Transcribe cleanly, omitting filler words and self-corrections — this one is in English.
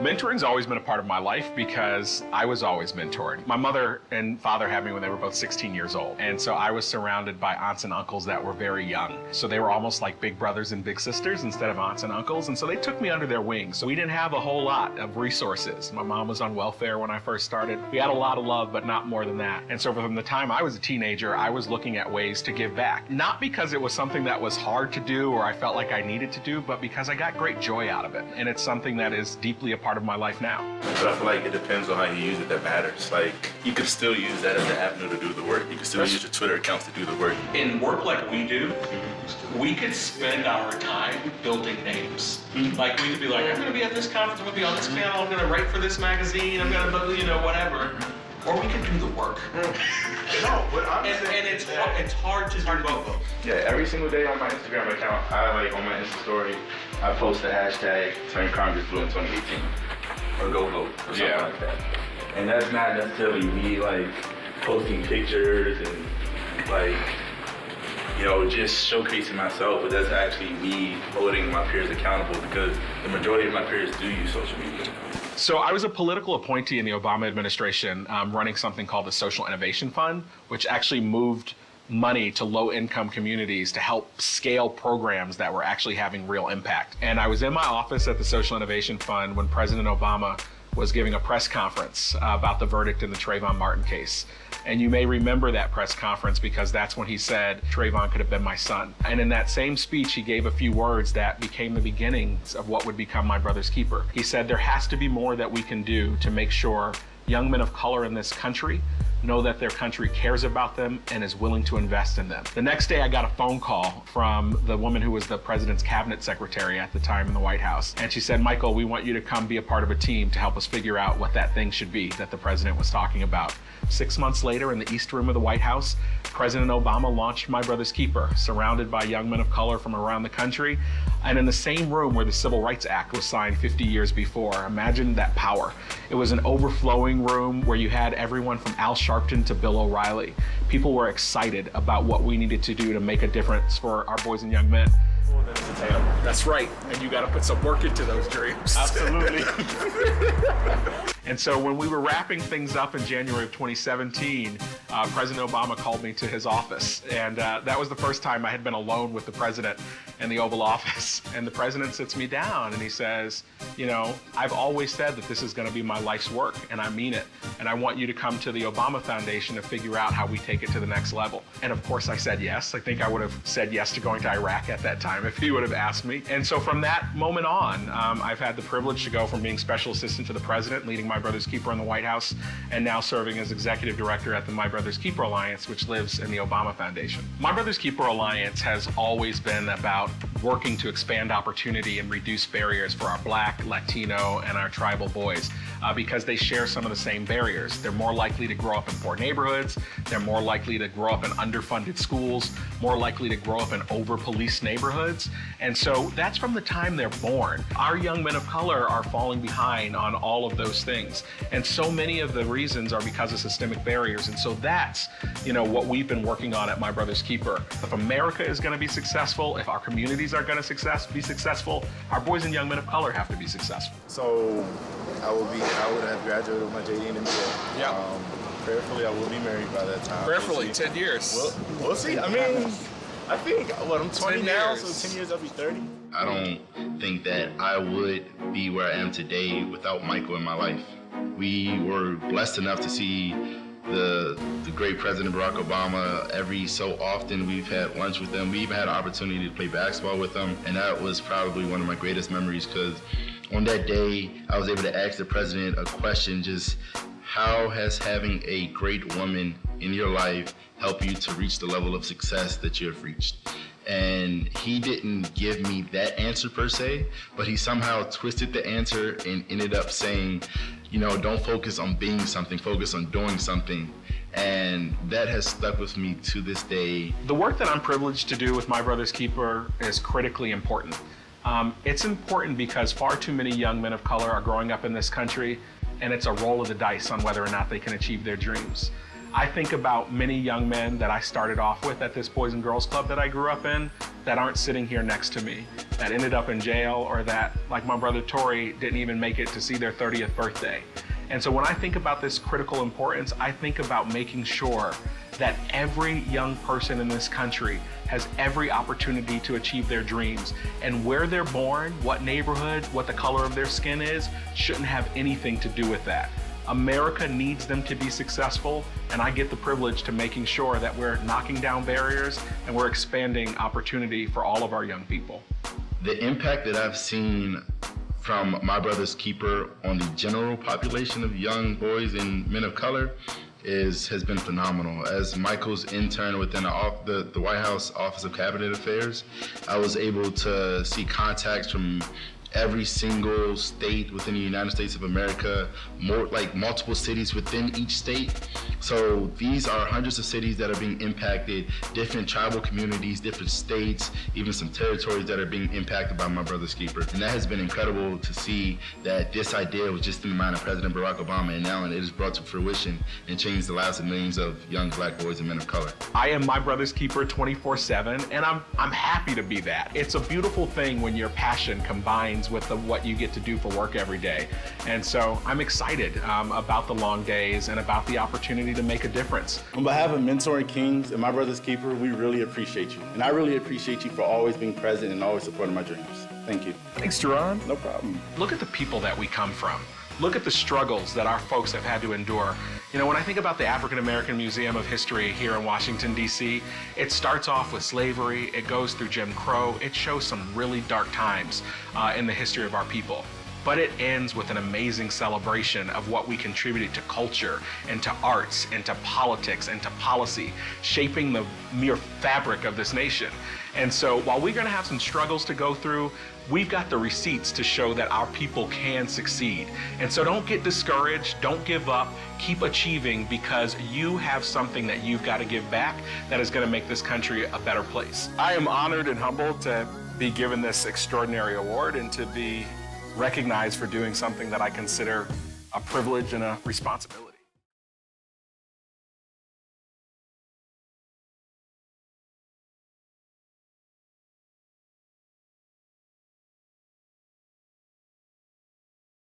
Mentoring's always been a part of my life because I was always mentored. My mother and father had me when they were both 16 years old. And so I was surrounded by aunts and uncles that were very young. So they were almost like big brothers and big sisters instead of aunts and uncles. And so they took me under their wings. So we didn't have a whole lot of resources. My mom was on welfare when I first started. We had a lot of love, but not more than that. And so from the time I was a teenager, I was looking at ways to give back. Not because it was something that was hard to do or I felt like I needed to do, but because I got great joy out of it. And it's something that is deeply a part of my life now. But I feel like it depends on how you use it that matters. Like, you can still use that as an avenue to do the work. You can still use your Twitter accounts to do the work. In work like we do, we could spend our time building names. Like, we could be like, I'm gonna be at this conference, I'm gonna be on this panel, I'm gonna write for this magazine, I'm gonna, you know, whatever. Or we could do the work. No, but and it's hard to do both. Yeah, every single day on my Instagram account, on my Insta story, I post the hashtag Turn Congress Blue in 2018. Or Go Vote, or something like that. And that's not necessarily me like posting pictures and like, you know, just showcasing myself, but that's actually me holding my peers accountable because the majority of my peers do use social media. So I was a political appointee in the Obama administration running something called the Social Innovation Fund, which actually moved money to low-income communities to help scale programs that were actually having real impact. And I was in my office at the Social Innovation Fund when President Obama was giving a press conference about the verdict in the Trayvon Martin case. And you may remember that press conference because that's when he said Trayvon could have been my son. And in that same speech, he gave a few words that became the beginnings of what would become My Brother's Keeper. He said, there has to be more that we can do to make sure young men of color in this country know that their country cares about them and is willing to invest in them. The next day, I got a phone call from the woman who was the president's cabinet secretary at the time in the White House. And she said, Michael, we want you to come be a part of a team to help us figure out what that thing should be that the president was talking about. 6 months later, in the East Room of the White House, President Obama launched My Brother's Keeper, surrounded by young men of color from around the country, and in the same room where the Civil Rights Act was signed 50 years before. Imagine that power. It was an overflowing room where you had everyone from Al Sharpton to Bill O'Reilly. People were excited about what we needed to do to make a difference for our boys and young men. That's right, and you got to put some work into those dreams. Absolutely. And so when we were wrapping things up in January of 2017, President Obama called me to his office. And that was the first time I had been alone with the president in the Oval Office. And the president sits me down and he says, you know, I've always said that this is going to be my life's work, and I mean it. And I want you to come to the Obama Foundation to figure out how we take it to the next level. And of course I said yes. I think I would have said yes to going to Iraq at that time if he would have asked me. And so from that moment on, I've had the privilege to go from being special assistant to the president, leading My Brother's Keeper in the White House, and now serving as executive director at the My Brother's Keeper Alliance, which lives in the Obama Foundation. My Brother's Keeper Alliance has always been about working to expand opportunity and reduce barriers for our Black, Latino, and our tribal boys because they share some of the same barriers. They're more likely to grow up in poor neighborhoods, they're more likely to grow up in underfunded schools, more likely to grow up in over-policed neighborhoods, and so that's from the time they're born. Our young men of color are falling behind on all of those things, and so many of the reasons are because of systemic barriers, and so that's, you know, what we've been working on at My Brother's Keeper. If America is going to be successful, if our communities are going to be successful, our boys and young men of color have to be successful. So I would have graduated with my JD and MBA. Yeah. Prayerfully, I will be married by that time. Prayerfully, 10 years. We'll see. I mean, I think, I'm 20 now, years. so 10 years I'll be 30. I don't think that I would be where I am today without Michael in my life. We were blessed enough to see the great President Barack Obama every so often. We've had lunch with him. We even had an opportunity to play basketball with him, and that was probably one of my greatest memories because on that day, I was able to ask the president a question, just how has having a great woman in your life help you to reach the level of success that you have reached? And he didn't give me that answer per se, but he somehow twisted the answer and ended up saying, you know, don't focus on being something, focus on doing something. And that has stuck with me to this day. The work that I'm privileged to do with My Brother's Keeper is critically important. It's important because far too many young men of color are growing up in this country, and it's a roll of the dice on whether or not they can achieve their dreams. I think about many young men that I started off with at this Boys and Girls Club that I grew up in that aren't sitting here next to me, that ended up in jail, or that, like my brother Tori, didn't even make it to see their 30th birthday. And so when I think about this critical importance, I think about making sure that every young person in this country has every opportunity to achieve their dreams. And where they're born, what neighborhood, what the color of their skin is, shouldn't have anything to do with that. America needs them to be successful, and I get the privilege to making sure that we're knocking down barriers and we're expanding opportunity for all of our young people. The impact that I've seen from My Brother's Keeper on the general population of young boys and men of color has been phenomenal. As Michael's intern within the White House Office of Cabinet Affairs, I was able to see contacts from every single state within the United States of America, multiple cities within each state. So these are hundreds of cities that are being impacted, different tribal communities, different states, even some territories that are being impacted by My Brother's Keeper. And that has been incredible to see that this idea was just in the mind of President Barack Obama, and now it is brought to fruition and changed the lives of millions of young Black boys and men of color. I am My Brother's Keeper 24/7, and I'm happy to be that. It's a beautiful thing when your passion combines with what you get to do for work every day. And so I'm excited about the long days and about the opportunity to make a difference. On behalf of Mentoring Kings and My Brother's Keeper, we really appreciate you. And I really appreciate you for always being present and always supporting my dreams. Thank you. Thanks, Jerron. No problem. Look at the people that we come from. Look at the struggles that our folks have had to endure. You know, when I think about the African American Museum of History here in Washington, D.C., it starts off with slavery, it goes through Jim Crow, it shows some really dark times in the history of our people. But it ends with an amazing celebration of what we contributed to culture and to arts and to politics and to policy, shaping the mere fabric of this nation. And so while we're gonna have some struggles to go through, we've got the receipts to show that our people can succeed. And so don't get discouraged, don't give up, keep achieving, because you have something that you've got to give back that is gonna make this country a better place. I am honored and humbled to be given this extraordinary award and to be recognized for doing something that I consider a privilege and a responsibility.